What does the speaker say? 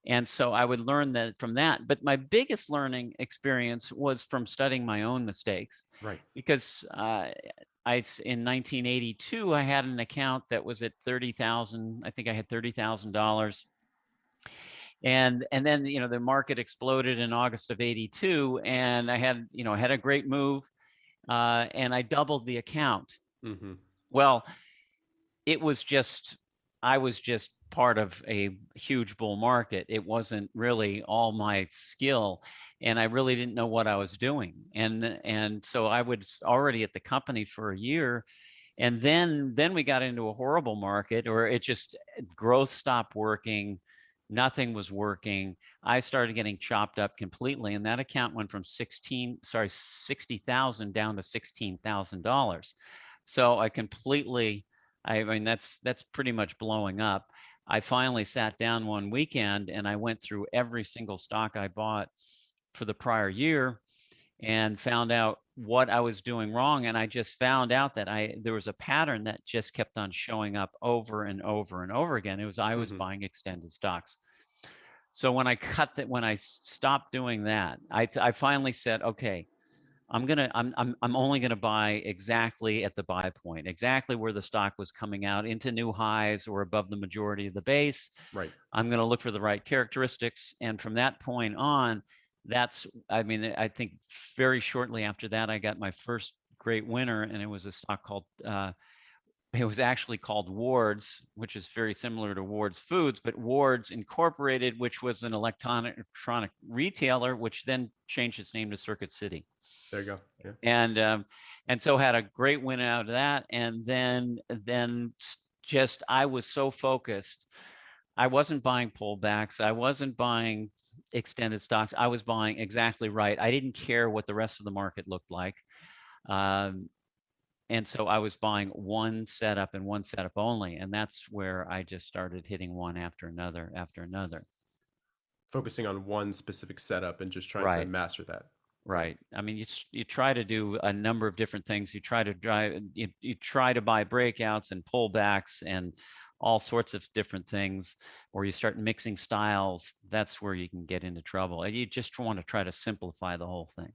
And so I would learn that from that. But my biggest learning experience was from studying my own mistakes, Right. because in 1982 I had an account that was at 30,000. I think I had $30,000, and then the market exploded in August of '82, and I had a great move, and I doubled the account. Hmm. Well, it was just I was just part of a huge bull market. It wasn't really all my skill, and I really didn't know what I was doing. And so I was already at the company for a year, and then we got into a horrible market, or it just growth stopped working. Nothing was working. I started getting chopped up completely, and that account went from 60,000 down to $16,000. So I mean, that's pretty much blowing up. I finally sat down one weekend and I went through every single stock I bought for the prior year and found out what I was doing wrong. And I just found out that there was a pattern that just kept on showing up over and over and over again. It was I was Hmm. buying extended stocks. So when I stopped doing that, I finally said, okay, I'm only gonna buy exactly at the buy point, exactly where the stock was coming out into new highs or above the majority of the base. Right. I'm gonna look for the right characteristics, and from that point on, I mean, I think very shortly after that, I got my first great winner, and it was a stock called. It was actually called Wards, which is very similar to Wards Foods, but Wards Incorporated, which was an electronic retailer, which then changed its name to Circuit City. There you go. Yeah. And so had a great win out of that, and then just I was so focused. I wasn't buying pullbacks, I wasn't buying extended stocks, I was buying exactly right. I didn't care what the rest of the market looked like. um, and so I was buying one setup and one setup only, and that's where I just started hitting one after another. Focusing on one specific setup and just trying to Right. master that. Right. Right. I mean, you try to do a number of different things. You try to buy breakouts and pullbacks and all sorts of different things, or you start mixing styles. That's where you can get into trouble. You just want to try to simplify the whole thing.